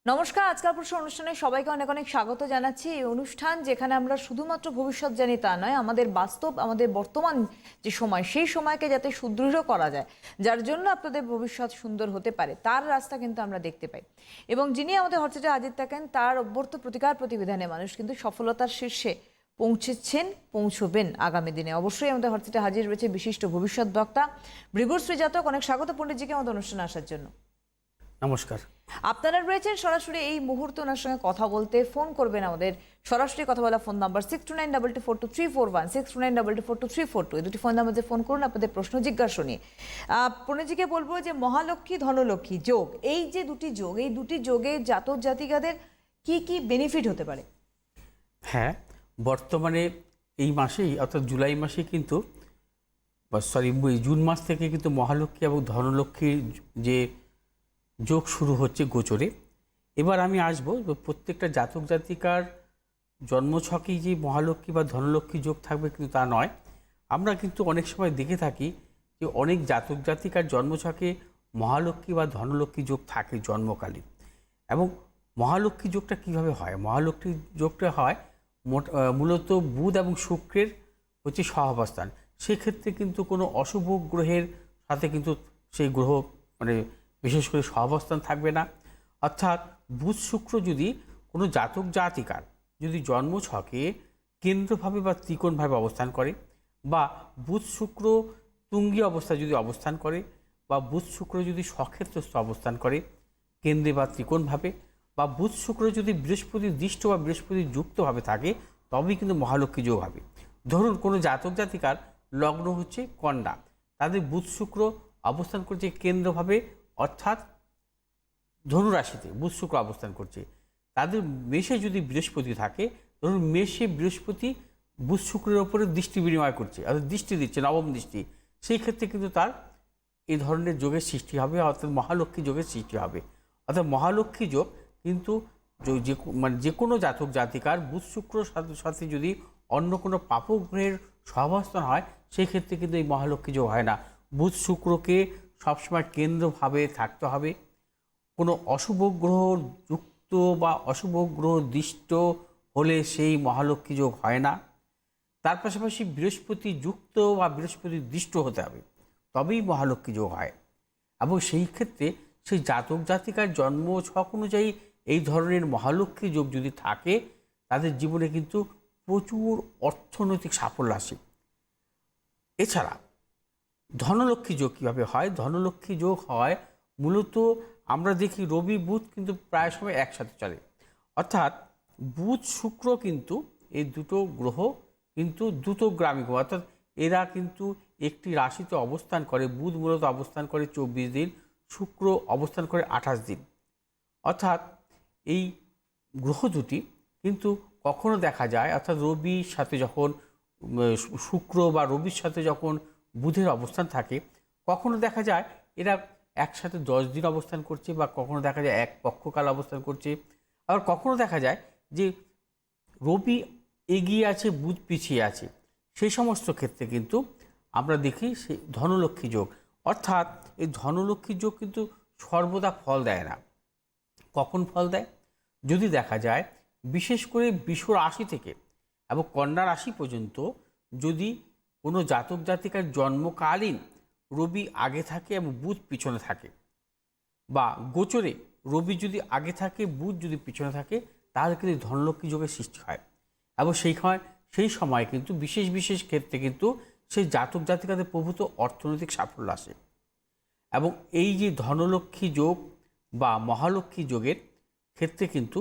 নমস্কার। আজকাল প্রশ্ন অনুষ্ঠানে সবাইকে অনেক অনেক স্বাগত জানাচ্ছি। এই অনুষ্ঠান যেখানে আমরা শুধুমাত্র ভবিষ্যৎ জানি তা নয়, আমাদের বাস্তব, আমাদের বর্তমান যে সময়, সেই সময়কে যাতে সুদৃঢ় করা যায়, যার জন্য আপনাদের ভবিষ্যৎ সুন্দর হতে পারে, তার রাস্তা কিন্তু আমরা দেখতে পাই। এবং যিনি আমাদের হটসিটে হাজির থাকেন, তার অব্যর্থ প্রতিকার প্রতিবিধানে মানুষ কিন্তু সফলতার শীর্ষে পৌঁছেছেন, পৌঁছবেন আগামী দিনে। অবশ্যই আমাদের হটসিটে হাজির রয়েছে বিশিষ্ট ভবিষ্যৎ বক্তা ভৃগুশ্রী জাতক। অনেক স্বাগত পণ্ডিতজিকে আমাদের অনুষ্ঠানে আসার জন্য। নমস্কার। আপনারা রয়েছেন সরাসরি এই মুহূর্তে ওনার সঙ্গে কথা বলতে। ফোন করবেন আমাদের সরাসরি কথা বলা ফোন নাম্বার 6292242341, 6292242342। এই দুটি ফোন নাম্বারে ফোন করুন আপনাদের প্রশ্ন জিজ্ঞাসা নিয়ে। পণ্ডিতজিকে বলবো যে মহালক্ষ্মী ধনলক্ষ্মী যোগ, এই যে দুটি যোগ, এই দুটি যোগে জাতক জাতিকাদের কি কি বেনিফিট হতে পারে? হ্যাঁ, বর্তমানে এই মাসেই অর্থাৎ জুলাই মাসে কিন্তু জুন মাস থেকে কিন্তু মহালক্ষ্মী এবং ধনলক্ষ্মীর যে যোগ শুরু হচ্ছে গোচরে। এবার আমি আসবো প্রত্যেকটা জাতক জাতিকার জন্মছকেই যে মহালক্ষ্মী বা ধনলক্ষ্মী যোগ থাকবে কিন্তু তা নয়। আমরা কিন্তু অনেক সময় দেখে থাকি যে অনেক জাতক জাতিকার জন্মছকে মহালক্ষ্মী বা ধনলক্ষ্মী যোগ থাকে জন্মকালে। এবং মহালক্ষ্মী যোগটা কিভাবে হয়? মহালক্ষ্মী যোগটা হয় মূলত বুধ এবং শুক্রের হচ্ছে সহাবস্থান। সেক্ষেত্রে কিন্তু কোনো অশুভ গ্রহের সাথে কিন্তু সেই গ্রহ বিশেষ করে সহাবস্থান থাকবে না। অর্থাৎ বুধ শুক্র যদি কোনো জাতক জাতিকার যদি জন্মছকে কেন্দ্রভাবে বা ত্রিকোণভাবে অবস্থান করে, বা বুধ শুক্র তুঙ্গী অবস্থায় যদি অবস্থান করে, বা বুধ শুক্র যদি সক্ষেত্রস্থ অবস্থান করে কেন্দ্রে বা ত্রিকোণভাবে, বা বুধ শুক্র যদি বৃহস্পতি দৃষ্ট বা বৃহস্পতি যুক্তভাবে থাকে, তবেই কিন্তু মহালক্ষ্মী যোগ হবে। ধরুন কোনো জাতক জাতিকার লগ্ন হচ্ছে কন্যা, তাদের বুধ শুক্র অবস্থান করছে কেন্দ্রভাবে, অর্থাৎ ধনুরাশিতে বুধ শুক্র অবস্থান করছে। তাদের মেষে যদি বৃহস্পতি থাকে, ধরুন মেষে বৃহস্পতি বুধ শুক্রের ওপরে দৃষ্টি বিনিময় করছে, অর্থাৎ দৃষ্টি দিচ্ছে, নবম দৃষ্টি। সেই ক্ষেত্রে কিন্তু তার এই ধরনের যোগের সৃষ্টি হবে, অর্থাৎ মহালক্ষ্মী যোগের সৃষ্টি হবে। অর্থাৎ মহালক্ষ্মী যোগ কিন্তু যে কোনো জাতক জাতিকার বুধ শুক্রর সাথে যদি অন্য কোনো পাপক গ্রহের সহাবস্থান হয়, সেই ক্ষেত্রে কিন্তু এই মহালক্ষ্মী যোগ হয় না। বুধ শুক্রকে সবসময় কেন্দ্রভাবে থাকতে হবে। কোনো অশুভ গ্রহ যুক্ত বা অশুভ গ্রহ দৃষ্ট হলে সেই মহালক্ষ্মী যোগ হয় না। তার পাশাপাশি বৃহস্পতি যুক্ত বা বৃহস্পতি দৃষ্ট হতে হবে, তবেই মহালক্ষ্মী যোগ হয়। এবং সেই ক্ষেত্রে সেই জাতক জাতিকার জন্ম ছক অনুযায়ী এই ধরনের মহালক্ষ্মী যোগ যদি থাকে, তাদের জীবনে কিন্তু প্রচুর অর্থনৈতিক সাফল্য আসে। এছাড়া ধনলক্ষ্মী যোগ কীভাবে হয়? ধনলক্ষ্মী যোগ হয় মূলত আমরা দেখি রবি বুধ কিন্তু প্রায় সময় একসাথে চলে। অর্থাৎ বুধ শুক্র কিন্তু এই দুটো গ্রহ কিন্তু দ্রুতগামী গ্রহ, অর্থাৎ এরা কিন্তু একটি রাশিতে অবস্থান করে। বুধ মূলত অবস্থান করে 24 দিন, শুক্র অবস্থান করে 28 দিন। অর্থাৎ এই গ্রহ দুটি কিন্তু কখনো দেখা যায়, অর্থাৎ রবির সাথে যখন শুক্র বা রবির সাথে যখন বুধের অবস্থান থাকে, কখনো দেখা যায় এরা একসাথে 10 দিন অবস্থান করছে, বা কখনো দেখা যায় এক পক্ষকাল অবস্থান করছে। আবার কখনো দেখা যায় যে রবি এগিয়ে আছে, বুধ পিছিয়ে আছে। সেই সমস্ত ক্ষেত্রে কিন্তু আমরা দেখি সেই ধনলক্ষ্মী যোগ। অর্থাৎ এই ধনলক্ষ্মী যোগ কিন্তু সর্বদা ফল দেয় না। কখন ফল দেয়? যদি দেখা যায় বিশেষ করে বৃষ রাশি থেকে এবং কন্যা রাশি পর্যন্ত যদি কোনো জাতক জাতিকার জন্মকালীন রবি আগে থাকে এবং বুধ পিছনে থাকে, বা গোচরে রবি যদি আগে থাকে, বুধ যদি পিছনে থাকে, তাহলে কিন্তু ধনলক্ষ্মী যোগের সৃষ্টি হয়। এবং সেই সময় কিন্তু বিশেষ বিশেষ ক্ষেত্রে কিন্তু সেই জাতক জাতিকাদের প্রভূত অর্থনৈতিক সাফল্য আসে। এবং এই যে ধনলক্ষ্মী যোগ বা মহালক্ষ্মী যোগের ক্ষেত্রে কিন্তু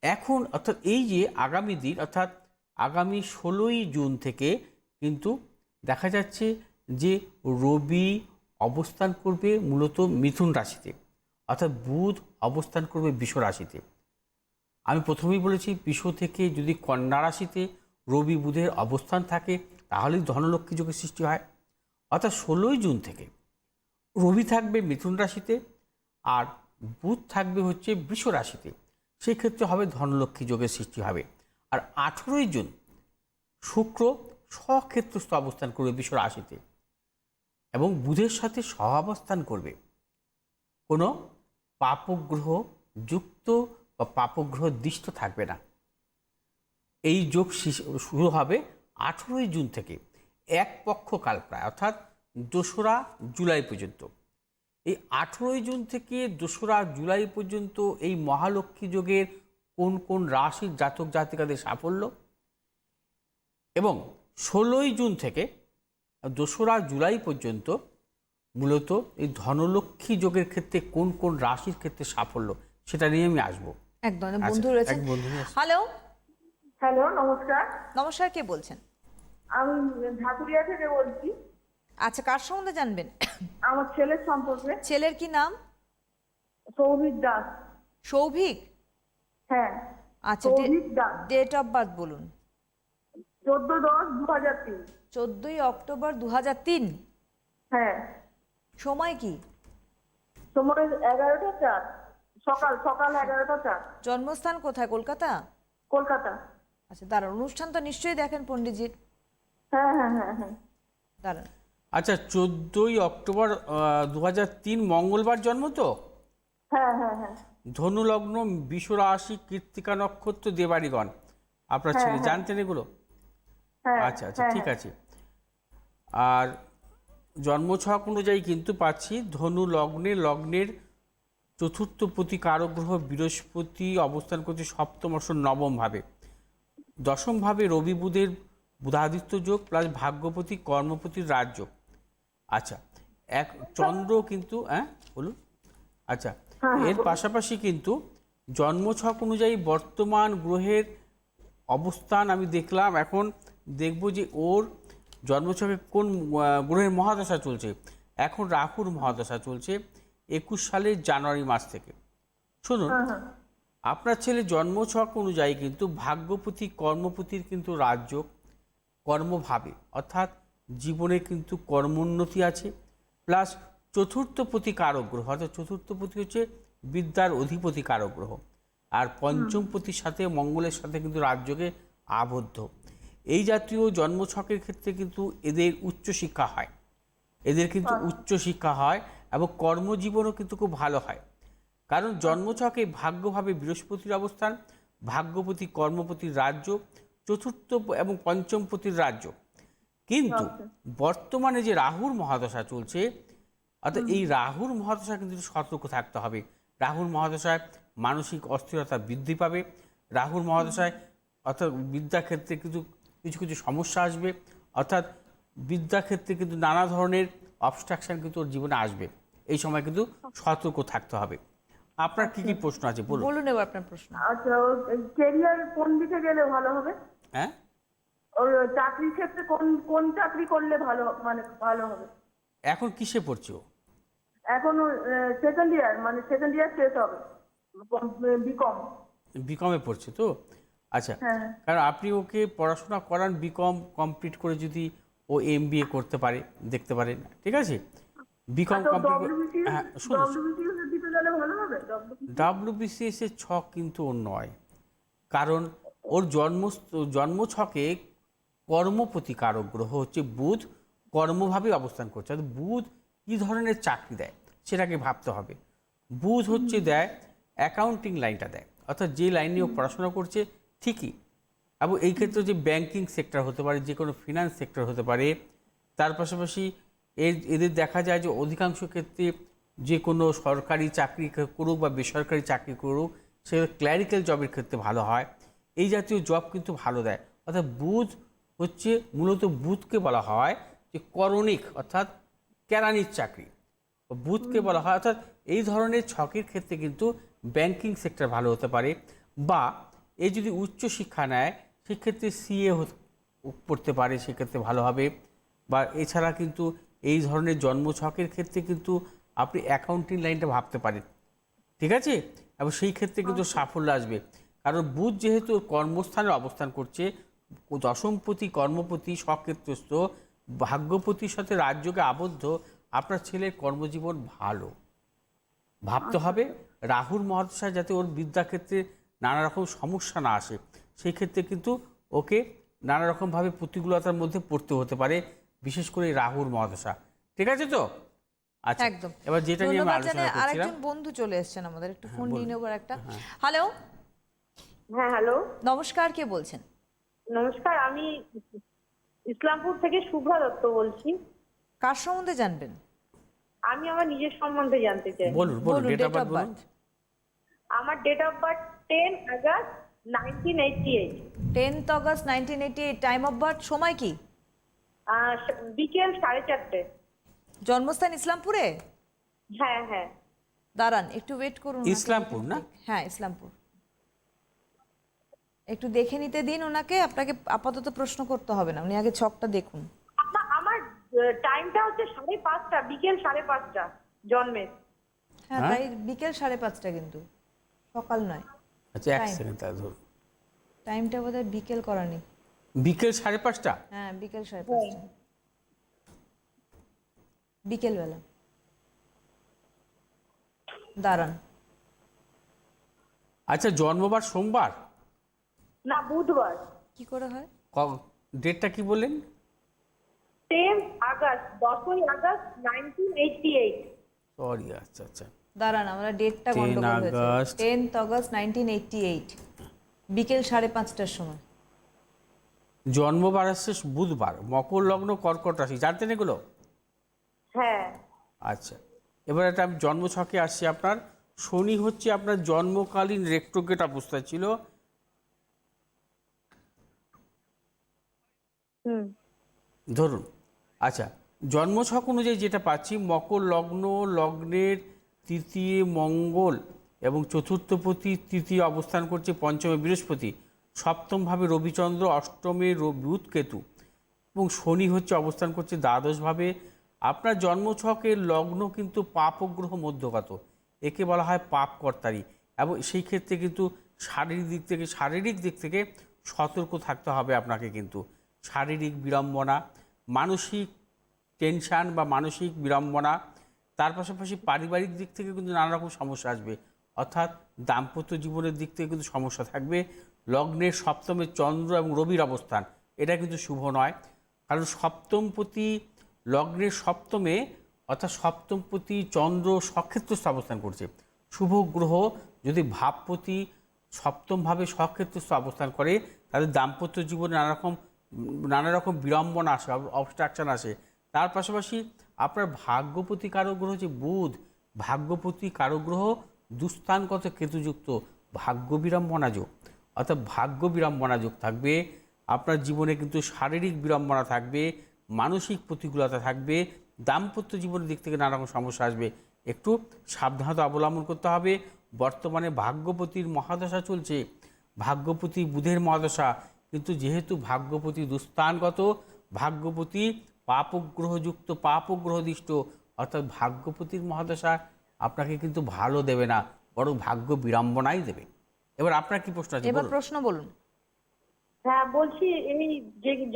এখন, অর্থাৎ এই যে আগামী দিন, অর্থাৎ আগামী 16ই জুন থেকে কিন্তু দেখা যাচ্ছে যে রবি অবস্থান করবে মূলত মিথুন রাশিতে, অর্থাৎ বুধ অবস্থান করবে বৃষ রাশিতে। আমি প্রথমেই বলেছি, বৃষ থেকে যদি কন্যা রাশিতে রবি বুধের অবস্থান থাকে, তাহলেই ধনলক্ষ্মী যোগের সৃষ্টি হয়। অর্থাৎ 16ই জুন থেকে রবি থাকবে মিথুন রাশিতে, আর বুধ থাকবে হচ্ছে বৃষ রাশিতে। সেই ক্ষেত্রে হবে ধনলক্ষ্মী যোগের সৃষ্টি হবে। আর 18ই জুন শুক্র স্বক্ষেত্রস্থ অবস্থান করবে বৃষ রাশিতে এবং বুধের সাথে সহাবস্থান করবে। কোনো পাপগ্রহ যুক্ত বা পাপগ্রহ দৃষ্ট থাকবে না। এই যোগ শুরু হবে 18ই জুন থেকে, এক পক্ষকাল প্রায়, অর্থাৎ 2রা জুলাই পর্যন্ত। এই 18ই জুন থেকে 2রা জুলাই পর্যন্ত এই মহালক্ষ্মী যোগের কোন কোন রাশির জাতক জাতিকাদের সাফল্য, এবং 16ই জুন থেকে 2রা জুলাই পর্যন্ত মূলত এই ধনলক্ষ্মী যোগের ক্ষেত্রে কোন কোন রাশির ক্ষেত্রে সাফল্য, সেটা নিয়ে আমি আসবো। একদম বন্ধু রয়েছে। হ্যালো, হ্যালো, নমস্কার। নমস্কার, কে বলছেন? আমি ঢাকুরিয়া থেকে বলছি। আচ্ছা, কার সম্বন্ধে জানবেন? আমার ছেলের সম্পর্কে। ছেলের কি নাম? সৌভিক দাস। সৌভিক? হ্যাঁ। আচ্ছা, Souvik Das. Date of birth বলুন। 14/10/2003। 14ই অক্টোবর 2003। হ্যাঁ। সময় কি? সময় 11টা 4, সকাল 11টা 4। জন্মস্থান কোথায়? কলকাতা? কলকাতা। আচ্ছা দাঁড়ান, অনুষ্ঠান তো নিশ্চয়ই দেখেন পণ্ডিতজির। হ্যাঁ হ্যাঁ হ্যাঁ হ্যাঁ। দাঁড়ান। আচ্ছা, 14ই অক্টোবর 2003 মঙ্গলবার জন্ম তো? হ্যাঁ হ্যাঁ হ্যাঁ। ধনু লগ্ন, বিষ রাশি, কৃত্তিকা নক্ষত্র, দেবাড়িগণ। আপনার ছেলে জানতেন এগুলো? আচ্ছা আচ্ছা, ঠিক আছে। আর জন্মছক অনুযায়ী কিন্তু পাচ্ছি ধনু লগ্নের চতুর্থ প্রতি কারক গ্রহ বৃহস্পতি অবস্থান করছে সপ্তম অর্থাৎ নবম ভাবে। দশম ভাবে রবি বুধের বুধাদিত্য যোগ প্লাস ভাগ্যপতি কর্মপতির রাজ্য। আচ্ছা, এক চন্দ্র কিন্তু বলুন। আচ্ছা, এর পাশাপাশি কিন্তু জন্মছক অনুযায়ী বর্তমান গ্রহের অবস্থান আমি দেখলাম। এখন দেখব যে ওর জন্মছকে কোন গ্রহের মহাদশা চলছে। এখন রাহুর মহাদশা চলছে 21 সালের জানুয়ারি মাস থেকে। শুনুন, আপনার ছেলে জন্মছক অনুযায়ী কিন্তু ভাগ্যপতি কর্মপতির কিন্তু রাজ্য কর্মভাবে, অর্থাৎ জীবনে কিন্তু কর্মোন্নতি আছে, প্লাস চতুর্থ প্রতি কারক গ্রহ, অর্থাৎ চতুর্থ প্রতি হচ্ছে বিদ্যার অধিপতি কারক গ্রহ, আর পঞ্চম প্রতির সাথে মঙ্গলের সাথে কিন্তু রাজযোগে আবদ্ধ। এই জাতীয় জন্মছকের ক্ষেত্রে কিন্তু এদের উচ্চশিক্ষা হয়, উচ্চশিক্ষা হয় এবং কর্মজীবনও কিন্তু খুব ভালো হয়। কারণ জন্মছকে ভাগ্যভাবে বৃহস্পতির অবস্থান, ভাগ্যপতি কর্মপতির রাজ্য, চতুর্থ এবং পঞ্চম পতির রাজ্য। কিন্তু বর্তমানে যে রাহুর মহাদশা চলছে, অর্থাৎ এই রাহুর মহাদশা কিন্তু সতর্ক থাকতে হবে। রাহুর মহাদশায় মানসিক অস্থিরতা বৃদ্ধি পাবে। রাহুর মহাদশায় অর্থাৎ বিদ্যাক্ষেত্রে কিন্তু কিছু কিছু সমস্যা আসবে, অর্থাৎ বিদ্যাক্ষেত্রে কিন্তু নানা ধরনের অবস্ট্রাকশন কিন্তু ওর জীবনে আসবে। এই সময় কিন্তু সতর্ক থাকতে হবে। আপনার কি কি প্রশ্ন আছে বলুন। বলুন এবার আপনার প্রশ্ন। আচ্ছা, ক্যারিয়ার কোন দিকে গেলে ভালো হবে? হ্যাঁ, ওর চাকরির ক্ষেত্রে কোন চাকরি করলে ভালো হবে? এখন কিসে পড়ছে ও? এখন সেকেন্ড ইয়ার শেষ হবে, বিকম। বিকমে পড়ছে তো? আচ্ছা, কারণ আপনি ওকে পড়াশোনা করান, বিকম কমপ্লিট করে যদি ও MBA করতে পারে দেখতে পারেন, ঠিক আছে? বিকম কমপ্লিট, হ্যাঁ শুনুন, WBCS এর ছক কিন্তু ওর নয়। কারণ ওর জন্মছকে কর্মপতি কারক গ্রহ হচ্ছে বুধ, কর্মভাবে অবস্থান করছে। অর্থাৎ বুধ কী ধরনের চাকরি দেয় সেটাকে ভাবতে হবে। বুধ হচ্ছে দেয় অ্যাকাউন্টিং লাইনটা দেয়, অর্থাৎ যে লাইন নিয়ে ও পড়াশোনা করছে ঠিকই, এবং এই ক্ষেত্রে যে ব্যাংকিং সেক্টর হতে পারে, যে কোনো ফিনান্স সেক্টর হতে পারে। তার পাশাপাশি এদের দেখা যায় যে অধিকাংশ ক্ষেত্রে যে কোনো সরকারি চাকরি করুক বা বেসরকারি চাকরি করুক, সেগুলো ক্ল্যারিক্যাল জবের ক্ষেত্রে ভালো হয়। এই জাতীয় জব কিন্তু ভালো দেয়। অর্থাৎ বুধ হচ্ছে মূলত, বুধকে বলা হয় যে করণিক, অর্থাৎ কেরানির চাকরি বুধকে বলা হয়। অর্থাৎ এই ধরনের ছকের ক্ষেত্রে কিন্তু ব্যাংকিং সেক্টর ভালো হতে পারে, বা এই যদি উচ্চ শিক্ষা নেয় সেক্ষেত্রে CA পড়তে পারে, সেক্ষেত্রে ভালো হবে। বা এছাড়া কিন্তু এই ধরনের জন্মছকের ক্ষেত্রে কিন্তু আপনি অ্যাকাউন্টিং লাইনটা ভাবতে পারেন, ঠিক আছে? এবং সেই ক্ষেত্রে কিন্তু সাফল্য আসবে। কারণ বুধ যেহেতু কর্মস্থানে অবস্থান করছে, দশমপতি কর্মপতি স্বক্ষেত্রস্থ, ভাগ্যপতির সাথে রাজযোগে আবদ্ধ, আপনার ছেলের কর্মজীবন ভালো। ভাবতে হবে রাহুর মহাদশায় যাতে ওর বিদ্যাক্ষেত্রে নানা রকম সমস্যা না আসে, সেই ক্ষেত্রে কিন্তু ওকে নানা রকমভাবে প্রতিকূলতার মধ্যে পড়তে হতে পারে, বিশেষ করে রাহুর মহাদশা। ঠিক আছে তো? আচ্ছা একদম। এবার যেটা নিয়ে আমি ধন্যবাদ আলোচনা জানাই। করছিলাম আরেকজন বন্ধু চলে এসেছেন আমাদের, একটু ফোন নিয়ে নেবো একটা। হ্যালো, হ্যাঁ হ্যালো, নমস্কার, কে বলছেন? নমস্কার। আমি ইসলামপুর থেকে শুভ্রা দত্ত বলছি। কার সম্বন্ধে জানবেন? আমি আমার নিজের সম্বন্ধে জানতে চাই। বলুন বলুন বলুন, date of date of birth বলুন। বার্থ। আমার date of birth 10 August 1988। 10th August 1988। Time of birth, সময় কি? বিকেল 4:30। জন্মস্থান ইসলামপুরে? হ্যাঁ হ্যাঁ। দাঁড়ান, একটু ওয়েট করুন। ওনাকে ইসলামপুর দেখে না? হ্যাঁ, ইসলামপুর। একটু দেখে নিতে দিন ওনাকে, আপনাকে আপাতত প্রশ্ন করতে হবে না, উনি আগে ছকটা দেখুন। আমার টাইমটা হচ্ছে 5:30, বিকেল 5:30 জন্মের। হ্যাঁ, হ্যাঁ? তাই বিকেল 5:30 কিন্তু সকাল নয়। আচ্ছা এক Time. সেকেন্ড তাহলে ধরুন। টাইমটা বোধহয় বিকেল করানি। বিকেল 5:30। হ্যাঁ, বিকেল 5:30, বিকেলবেলা। দাঁড়ান, আচ্ছা জন্মবার সোমবার? না, বুধবার। কি করে হয়? ডেটটা কি বললেন? 10 আগস্ট, 10ই আগস্ট 1988। সরি আচ্ছা আচ্ছা। দাঁড়ান, আমরা ডেটটা 10 গন্ডগোল হয়েছে। আগস্ট। 10th অগস্ট 1988, বিকেল 5:30টার সময়। জন্মবার আসছে বুধবার, মকর লগ্ন, কর্কট রাশি, জানতেন এগুলো? হ্যাঁ। আচ্ছা এবার একটা আমি জন্মছকে আসছি। আপনার শনি হচ্ছে আপনার জন্মকালীন রেট্রোগেট অবস্থায় ছিল। হুম। ধরুন আচ্ছা জন্মছক অনুযায়ী যেটা পাচ্ছি, মকর লগ্ন, লগ্নের তৃতীয় মঙ্গল এবং চতুর্থপতি তৃতীয় অবস্থান করছে, পঞ্চমে বৃহস্পতি, সপ্তমভাবে রবিচন্দ্র, অষ্টমে বুধ কেতু এবং শনি হচ্ছে অবস্থান করছে দ্বাদশভাবে। আপনার জন্মছকের লগ্ন কিন্তু পাপগ্রহ মধ্যগত, একে বলা হয় পাপকর্তারি, এবং সেই ক্ষেত্রে কিন্তু শারীরিক দিক থেকে সতর্ক থাকতে হবে আপনাকে। কিন্তু শারীরিক বিড়ম্বনা, মানসিক টেনশান বা মানসিক বিড়ম্বনা, তার পাশাপাশি পারিবারিক দিক থেকে কিন্তু নানা রকম সমস্যা আসবে, অর্থাৎ দাম্পত্য জীবনের দিক থেকে কিন্তু সমস্যা থাকবে। লগ্নের সপ্তমে চন্দ্র এবং রবির অবস্থান, এটা কিন্তু শুভ নয়, কারণ সপ্তমপতি লগ্নের সপ্তমে, অর্থাৎ সপ্তমপতি চন্দ্র সক্ষেত্রস্থ অবস্থান করছে। শুভ গ্রহ যদি ভাবপতি সপ্তমভাবে সক্ষেত্রস্থ অবস্থান করে, তাদের দাম্পত্য জীবনে নানা রকম বিড়ম্বনা আসে, অবস্ট্রাকশন আসে। তার পাশাপাশি আপনার ভাগ্যপতি কারক গ্রহ হচ্ছে বুধ, ভাগ্যপতি কারক গ্রহ দুস্থানগত কেতুযুক্ত, ভাগ্য বিড়ম্বনা যোগ, অর্থাৎ ভাগ্য বিড়ম্বনা যোগ থাকবে। আপনার জীবনে কিন্তু শারীরিক বিড়ম্বনা থাকবে, মানসিক প্রতিকূলতা থাকবে, দাম্পত্য জীবনের দিক থেকে নানা রকম সমস্যা আসবে। একটু সাবধানতা অবলম্বন করতে হবে। বর্তমানে ভাগ্যপতির মহাদশা চলছে, ভাগ্যপতি বুধের মহাদশা, কিন্তু যেহেতু ভাগ্যপতি দুস্থানগত, ভাগ্যপতি পাপগ্রহযুক্ত, পাপগ্রহদিষ্ট, অর্থাৎ ভাগ্যপতির মহাদশা আপনাকে কিন্তু ভালো দেবে না, বরং ভাগ্য বিড়ম্বনাই দেবে। এবার আপনার কি প্রশ্ন আছে? এবার বলুন। প্রশ্ন বলুন। হ্যাঁ, বলছি এই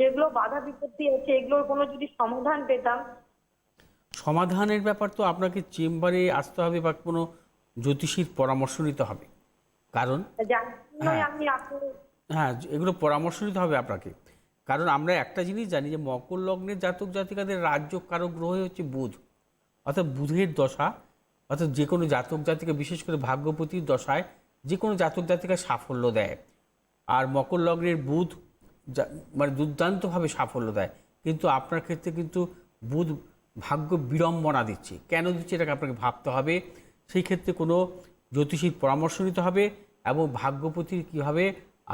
যেগুলো বাধা বিপত্তি আছে, এগুলোর কোনো যদি সমাধান পেতাম। সমাধানের ব্যাপার তো আপনাকে চেম্বারে আসতে হবে বা কোনো জ্যোতিষীর পরামর্শ নিতে হবে, কারণ জানি আমি আপনার। হ্যাঁ এগুলো পরামর্শ নিতে হবে আপনাকে, কারণ আমরা একটা জিনিস জানি যে মকর লগ্নের জাতক জাতিকাদের রাজ্য কারক গ্রহ হচ্ছে বুধ, অর্থাৎ বুধের দশা, অর্থাৎ যে কোনো জাতক জাতিকা, বিশেষ করে ভাগ্যপতির দশায় যে কোনো জাতক জাতিকা সাফল্য দেয়। আর মকর লগ্নের বুধ মানে দুর্দান্তভাবে সাফল্য দেয়, কিন্তু আপনার ক্ষেত্রে কিন্তু বুধ ভাগ্য বিড়ম্বনা দিচ্ছে। কেন দিচ্ছে এটাকে আপনাকে ভাবতে হবে। সেই ক্ষেত্রে কোনো জ্যোতিষীর পরামর্শ নিতে হবে এবং ভাগ্যপতির কীভাবে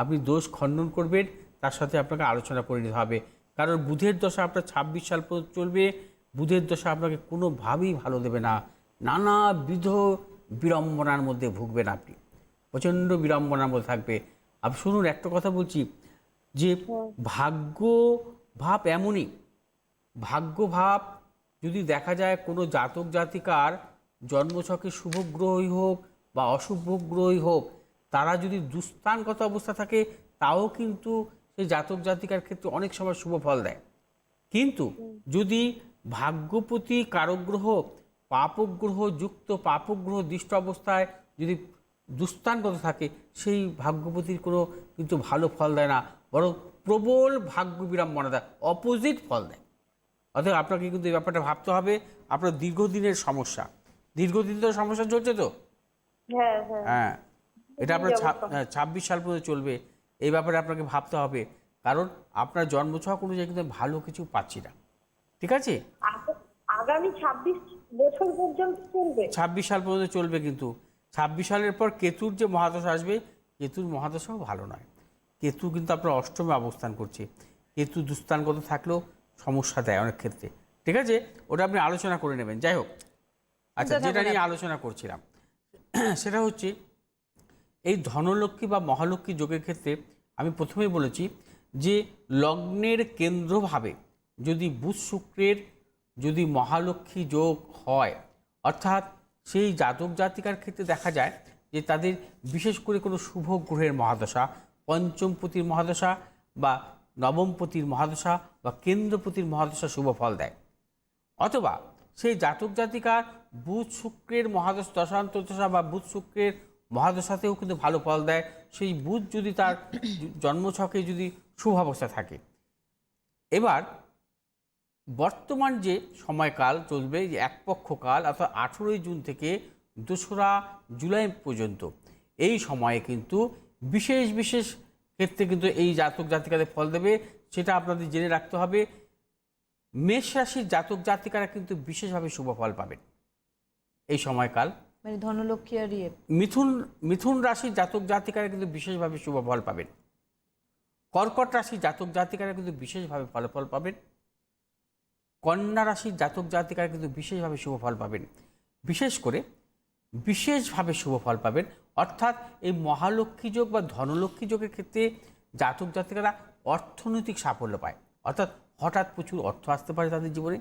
আপনি দোষ খণ্ডন করবেন তার সাথে আপনাকে আলোচনা করে নিতে হবে। কারণ বুধের দশা আপনার 26 সাল পর্যন্ত চলবে। বুধের দশা আপনাকে কোনোভাবেই ভালো দেবে না, নানাবিধ বিড়ম্বনার মধ্যে ভুগবেন আপনি, প্রচণ্ড বিড়ম্বনার মধ্যে থাকবে। আপনি শুনুন, একটা কথা বলছি যে ভাগ্য ভাব এমনই, ভাগ্য ভাব যদি দেখা যায় কোনো জাতক জাতিকার জন্মছকে শুভ গ্রহই হোক বা অশুভ গ্রহই হোক, তারা যদি দুস্থানগত অবস্থা থাকে, তাও কিন্তু সেই জাতক জাতিকার ক্ষেত্রে অনেক সময় শুভ ফল দেয়। কিন্তু যদি ভাগ্যপতি কারকগ্রহ পাপগ্রহ যুক্ত, পাপগ্রহ দৃষ্ট অবস্থায় যদি দুস্থানগত থাকে, সেই ভাগ্যপতির কোনো কিন্তু ভালো ফল দেয় না, বরং প্রবল ভাগ্য বিড়ম্বনা দেয়, অপোজিট ফল দেয়। অতএব আপনাকে কিন্তু এই ব্যাপারটা ভাবতে হবে। আপনার দীর্ঘদিনের সমস্যা, দীর্ঘদিন ধরে সমস্যা চলছে তো। হ্যাঁ হ্যাঁ হ্যাঁ, এটা আপনার অবস্থা। 26 সাল পর্যন্ত চলবে। এই ব্যাপারে আপনাকে ভাবতে হবে, কারণ আপনার জন্মছক অনুযায়ী কিন্তু ভালো কিছু পাচ্ছি না। ঠিক আছে, আগামী 26 বছর পর্যন্ত চলবে। 26 সাল পর্যন্ত চলবে, কিন্তু 26 সালের পর কেতুর যে মহাদশা আসবে, কেতুর মহাদশাও ভালো নয়। কেতু কিন্তু আপনার অষ্টমে অবস্থান করছে। কেতু দুস্থানগত থাকলেও সমস্যা দেয় অনেক ক্ষেত্রে। ঠিক আছে, ওটা আপনি আলোচনা করে নেবেন। যাই হোক, আচ্ছা, যেটা নিয়ে আলোচনা করছিলাম সেটা হচ্ছে এই ধনলক্ষ্মী বা মহালক্ষ্মী যোগের ক্ষেত্রে আমি প্রথমেই বলেছি যে লগ্নের কেন্দ্রভাবে যদি বুধ শুক্রের যদি মহালক্ষ্মী যোগ হয়, অর্থাৎ সেই জাতক জাতিকার ক্ষেত্রে দেখা যায় যে তাদের বিশেষ করে কোনো শুভ গ্রহের মহাদশা, পঞ্চমপতির মহাদশা বা নবমপতির মহাদশা বা কেন্দ্রপতির মহাদশা শুভ ফল দেয়। অথবা সেই জাতক জাতিকার বুধ শুক্রের মহাদশা, দশান্তর্দশা বা বুধ শুক্রের মহাদশাতেও কিন্তু ভালো ফল দেয়, সেই বুধ যদি তার জন্মছকে যদি শুভাবস্থা থাকে। এবার বর্তমান যে সময়কাল চলবে, যে একপক্ষকাল, অর্থাৎ 18ই জুন থেকে 2রা জুলাই পর্যন্ত, এই সময়ে কিন্তু বিশেষ বিশেষ ক্ষেত্রে কিন্তু এই জাতক জাতিকাদের ফল দেবে। সেটা আপনাদের জেনে রাখতে হবে। মেষ রাশির জাতক জাতিকারা কিন্তু বিশেষভাবে শুভ ফল পাবেন এই সময়কাল। মানে ধনলক্ষ্মী আর মিথুন রাশির জাতক জাতিকারা কিন্তু বিশেষভাবে শুভ ফল পাবেন। কর্কট রাশির জাতক জাতিকারা কিন্তু বিশেষভাবে ফলাফল পাবেন। কন্যা রাশির জাতক জাতিকারা কিন্তু বিশেষভাবে শুভ ফল পাবেন। বিশেষ করে বিশেষভাবে শুভ ফল পাবেন, অর্থাৎ এই মহালক্ষ্মী যোগ বা ধনলক্ষ্মী যোগের ক্ষেত্রে জাতক জাতিকারা অর্থনৈতিক সাফল্য পায়, অর্থাৎ হঠাৎ প্রচুর অর্থ আসতে পারে তাদের জীবনে,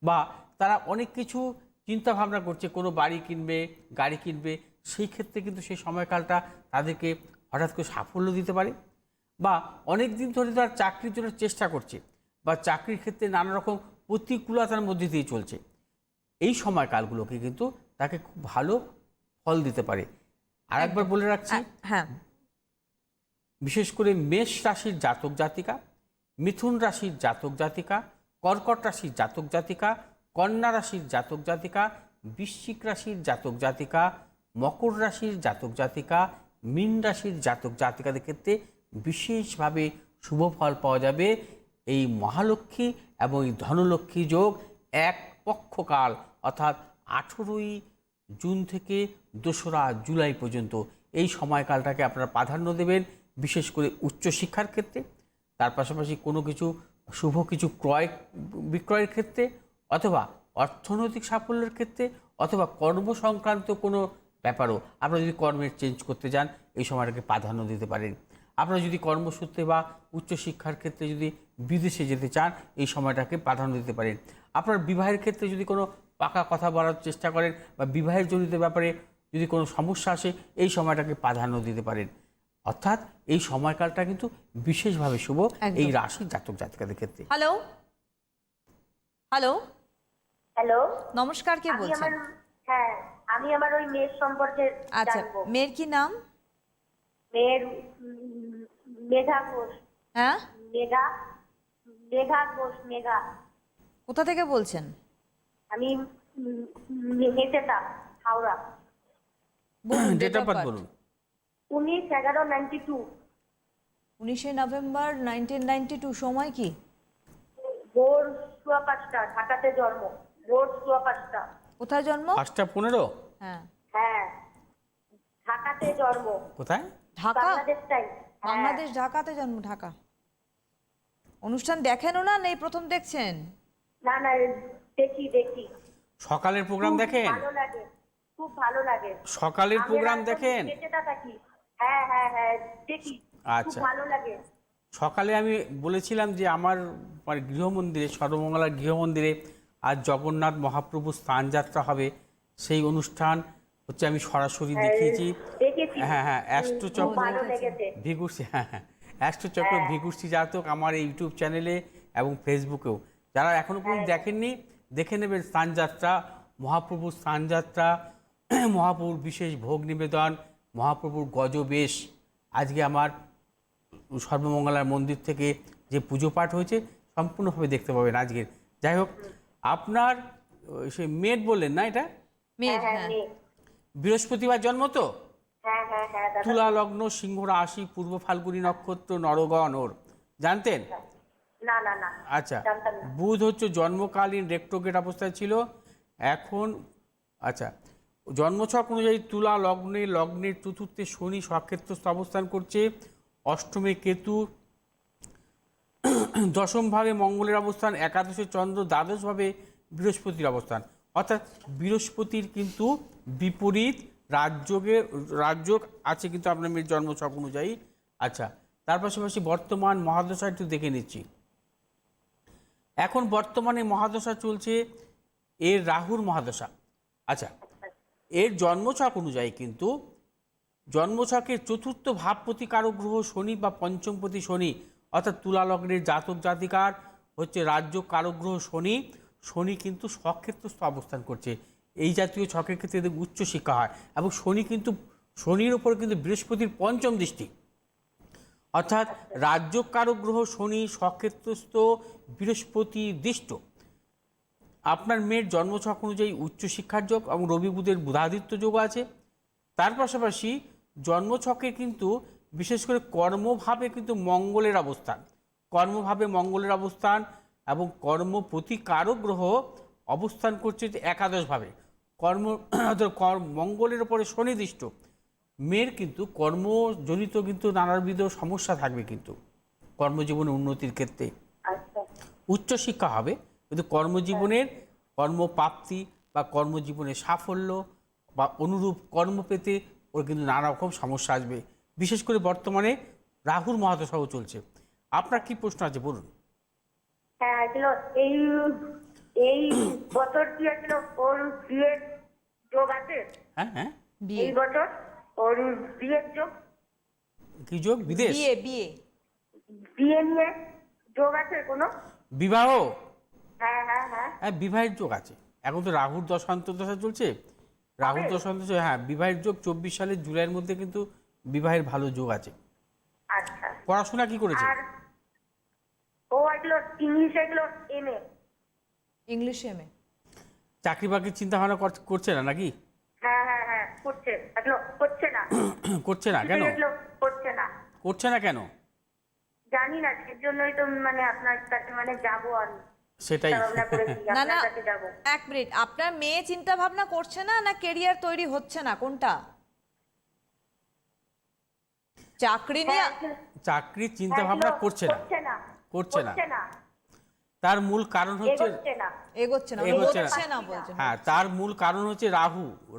বা তারা অনেক কিছু চিন্তা ভাবনা করছে, কোনো বাড়ি কিনবে, গাড়ি কিনবে, সেই ক্ষেত্রে কিন্তু সেই সময়কালটা তাদেরকে হঠাৎ করে সাফল্য দিতে পারে। বা অনেক দিন ধরে তারা চাকরির জন্য চেষ্টা করছে বা চাকরির ক্ষেত্রে নানা রকম প্রতিকূলতার মধ্যে দিয়ে চলছে, এই সময়কালগুলোকে কিন্তু তাকে খুব ভালো ফল দিতে পারে। আর একবার বলে রাখছি, হ্যাঁ, বিশেষ করে মেষ রাশির জাতক জাতিকা, মিথুন রাশির জাতক জাতিকা, কর্কট রাশির জাতক জাতিকা, কন্যা রাশির জাতক জাতিকা, বৃশ্চিক রাশির জাতক জাতিকা, মকর রাশির জাতক জাতিকা, মীন রাশির জাতক জাতিকাদের ক্ষেত্রে বিশেষভাবে শুভ ফল পাওয়া যাবে। এই মহালক্ষ্মী এবং এই ধনলক্ষ্মী যোগ এক পক্ষকাল, অর্থাৎ 18ই জুন থেকে 2রা জুলাই পর্যন্ত এই সময়কালটাকে আপনারা প্রাধান্য দেবেন, বিশেষ করে উচ্চশিক্ষার ক্ষেত্রে, তার পাশাপাশি কোনো কিছু শুভ কিছু ক্রয় বিক্রয়ের ক্ষেত্রে, অথবা অর্থনৈতিক সাফল্যের ক্ষেত্রে, অথবা কর্ম সংক্রান্ত কোনো ব্যাপারও আপনারা যদি কর্মের চেঞ্জ করতে যান, এই সময়টাকে প্রাধান্য দিতে পারেন। আপনারা যদি কর্মসূত্রে বা উচ্চশিক্ষার ক্ষেত্রে যদি বিদেশে যেতে চান, এই সময়টাকে প্রাধান্য দিতে পারেন। আপনার বিবাহের ক্ষেত্রে যদি কোনো পাকা কথা বলার চেষ্টা করেন বা বিবাহের জনিত ব্যাপারে যদি কোনো সমস্যা আসে, এই সময়টাকে প্রাধান্য দিতে পারেন। অর্থাৎ এই সময়কালটা কিন্তু বিশেষভাবে শুভ এই রাশির জাতক জাতিকাদের ক্ষেত্রে। হ্যালো হ্যালো হ্যালো, নমস্কার, কে বলছেন? হ্যাঁ, আমি আমার ওই মেয়ের সম্পর্কে আচ্ছা, জানবো। মেয়ের কি নাম? মেয়ের মেঘা ঘোষ। হ্যাঁ, মেঘা ঘোষ। মেঘা। কোথা থেকে বলছেন? আমি হেঁটেটা, হাওড়া। ডেট অফ বার্থ বলুন। 19/11/92। 19শে নভেম্বর 1992। সময় কি? ভোর 5:15, ঢাকাতে জন্ম। ভোর 5:15। কোথায় জন্ম? 5:15। হ্যাঁ, হ্যাঁ, ঢাকাতে জন্ম। কোথায়? ঢাকা, বাংলাদেশ টাইম। বাংলাদেশ, ঢাকাতে জন্ম। ঢাকা। অনুষ্ঠান দেখেনও না, নেই প্রথম দেখছেন? না না, দেখি। সকালের প্রোগ্রাম দেখেন? ভালো লাগে, খুব ভালো লাগে। সকালের প্রোগ্রাম দেখেন? হ্যাঁ, দেখি। আচ্ছা, খুব ভালো লাগে। সকালে আমি বলেছিলাম যে আমার গৃহমন্দিরে, সর্বমঙ্গলার গৃহমন্দিরে আজ জগন্নাথ মহাপ্রভু স্থানযাত্রা হবে, সেই অনুষ্ঠান হচ্ছে আমি সরাসরি দেখিয়েছি। দেখেছি। হ্যাঁ, অ্যাস্ট্রোচক্র ভালো লেগেছে। ভিগুশ্রী, অ্যাস্ট্রোচক্র ভিগুশ্রী জাতক আমার এই ইউটিউব চ্যানেলে এবং ফেসবুকেও, যারা এখনো পর্যন্ত দেখেননি দেখে নেবেন। স্থানযাত্রা, মহাপ্রভুর স্থানযাত্রা, মহাপ্রভুর বিশেষ ভোগ নিবেদন, মহাপ্রভুর গজবেশ, আজকে আমার সর্বমঙ্গলার মন্দির থেকে যে পুজো পাঠ হয়েছে সম্পূর্ণভাবে দেখতে পাবেন আজকের। যাই হোক, আপনার সে মেট বললেন না এটা? মেয়ের, হ্যাঁ হ্যাঁ। মেয়ে। বৃহস্পতিবার জন্ম তো? হ্যাঁ হ্যাঁ হ্যাঁ দাদা। তুলা লগ্ন, সিংহ রাশি, পূর্ব ফাল্গুনী নক্ষত্র, নরগণ ওর, জানতেন? না না না আচ্ছা, জানতাম না। বুধ হচ্ছে জন্মকালীন রেক্টোগেট অবস্থায় ছিল এখন। আচ্ছা, জন্মছক অনুযায়ী তুলা লগ্নের চতুর্থে শনি সক্ষেত্রস্থ অবস্থান করছে, অষ্টমে কেতু, দশমভাবে মঙ্গলের অবস্থান, একাদশে চন্দ্র, দ্বাদশভাবে বৃহস্পতির অবস্থান। অর্থাৎ বৃহস্পতির কিন্তু বিপরীত রাজযোগ আছে কিন্তু আপনার মেয়ের জন্মছক অনুযায়ী। আচ্ছা, তার পাশাপাশি বর্তমান মহাদশা একটু দেখে নিচ্ছি। এখন বর্তমানে মহাদশা চলছে এর রাহুর মহাদশা। আচ্ছা, এর জন্মছক অনুযায়ী কিন্তু জন্মছকের চতুর্থ ভাবপতি কারক গ্রহ শনি বা পঞ্চমপতি শনি, অর্থাৎ তুলা লগ্নের জাতক জাতিকার হচ্ছে রাজ্য কারক গ্রহ শনি। শনি কিন্তু স্বক্ষেত্রস্থ অবস্থান করছে। এই জাতীয় ছকের ক্ষেত্রে এদের উচ্চ শিক্ষা হয় এবং শনি কিন্তু শনির ওপর কিন্তু বৃহস্পতির পঞ্চম দৃষ্টি, অর্থাৎ রাজ্য কারক গ্রহ শনি স্বক্ষেত্রস্থ বৃহস্পতি দৃষ্ট। আপনার মেয়ের জন্মছক অনুযায়ী উচ্চশিক্ষার যোগ এবং রবি বুধের বুধাদিত্য যোগ আছে। তার পাশাপাশি জন্মছকে কিন্তু বিশেষ করে কর্মভাবে কিন্তু মঙ্গলের অবস্থান, এবং কর্মপতি কারক গ্রহ অবস্থান করছে যে একাদশভাবে মঙ্গলের উপরে শনিদৃষ্ট। মেয়ের কিন্তু কর্মজনিত কিন্তু নানাবিধ সমস্যা থাকবে, কিন্তু কর্মজীবনে উন্নতির ক্ষেত্রে আচ্ছা উচ্চশিক্ষা হবে, কিন্তু কর্মজীবনের কর্মপ্রাপ্তি বা কর্মজীবনের সাফল্য বা অনুরূপ কর্ম পেতে ওর কিন্তু নানা রকম সমস্যা আসবে। বিশেষ করে বর্তমানে রাহুর মহাদশাও চলছে। আপনার কি প্রশ্ন আছে বলুন? হ্যাঁ এগুলো এই এই বছর কি ছিল ওর বিয়ের যোগ আছে? হ্যাঁ হ্যাঁ, বিয়ে, এই বছর ওর বিয়ের যোগ, কি যোগ? বিদেশ, বিয়ে, বিয়ে, বিয়ে নিয়ে যোগ আছে কোনো? বিবাহ? হ্যাঁ হ্যাঁ হ্যাঁ হ্যাঁ, বিবাহের যোগ আছে। এখন তো রাহুর দশা চলছে, রাহুর দশান্তর, হ্যাঁ বিবাহের যোগ 24 সালের জুলাইয়ের মধ্যে কিন্তু বিবাহের ভালো যোগ আছে। আচ্ছা। পড়াশোনা কি করেছে? আর ও এগুলো ইংলিশে এগুলো এমএ। ইংলিশে এমএ। চাকরি বাকরির চিন্তা ভাবনা করছে না নাকি? হ্যাঁ হ্যাঁ হ্যাঁ করছে, এগুলো করছে না। করছে না কেন? এগুলো করছে না, করছে না কেন? জানি না, সেজন্যই তো মানে আপনার কাছে মানে যাবো আমি, সেটাই। ভাবনা করেছি না আপনার না, কাছে যাবো। এক মিনিট, আপনার মেয়ে চিন্তা ভাবনা করছে না, না কেরিয়ার তৈরি হচ্ছে না, কোনটা? চাকরি নিয়ে চাকরির চিন্তা ভাবনা করছে না, করছে না। তার মূল কারণ হচ্ছে এগোচ্ছে না, এগোচ্ছে না। হচ্ছে না বলছে। হ্যাঁ, তার মূল কারণ হচ্ছে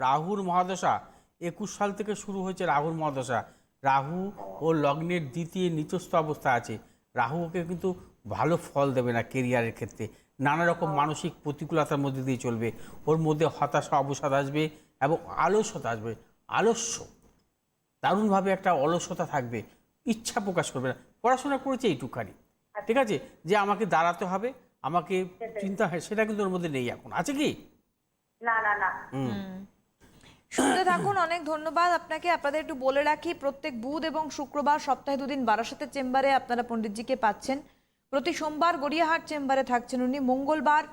রাহুর মহাদশা। 21 সাল থেকে শুরু হয়েছে রাহুর মহাদশা। রাহু ও লগ্নের দ্বিতীয় নিচস্থ অবস্থা আছে। রাহু ওকে কিন্তু ভালো ফল দেবে না কেরিয়ারের ক্ষেত্রে, নানা রকম মানসিক প্রতিকূলতার মধ্যে দিয়ে চলবে। ওর মধ্যে হতাশা অবসাদ আসবে এবং আলস্যতা আসবে। দারুণভাবে একটা অলসতা থাকবে, ইচ্ছা প্রকাশ করবে না। পড়াশোনা করেছে এইটুখানি, ঠিক আছে, যে আমাকে দাঁড়াতে হবে, আমাকে চিন্তা হয়, সেটা কিন্তু ওর মধ্যে নেই। এখন আছে কি? না না না। শুনতে থাকুন, অনেক ধন্যবাদ আপনাকে। আপনাদের একটু বলে রাখি, প্রত্যেক বুধ এবং শুক্রবার সপ্তাহে 2 দিন বারাসাতের চেম্বারে আপনারা পণ্ডিতজিকে পাচ্ছেন। প্রতি সোমবার গড়িয়াহাট চেম্বারে থাকছেন উনি, মঙ্গলবার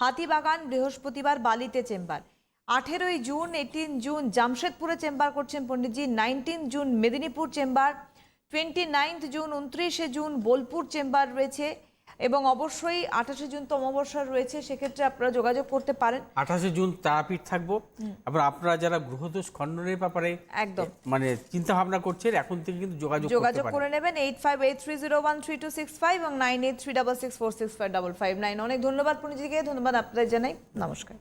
হাতিবাগান, বৃহস্পতিবার বালিতে চেম্বার। 18ই জুন 18 জুন জামশেদপুরে চেম্বার করছেন Panditji, 19 June Medinipur chamber, 29 June 29শে জুন বোলপুর চেম্বার রয়েছে, এবং অবশ্যই 28শে জুন তো অমাবস্যা রয়েছে, সেক্ষেত্রে আপনারা যোগাযোগ করতে পারেন। 28শে জুন তারাপীঠ থাকবো। আবার আপনারা যারা গ্রহদোষ খণ্ডনের ব্যাপারে একদম মানে চিন্তা ভাবনা করছেন, এখন থেকে কিন্তু যোগাযোগ করে নেবেন 8583013265 এবং 9836646555 অনেক ধন্যবাদ পণ্ডিতজিকে, ধন্যবাদ আপনাদের জানাই, নমস্কার।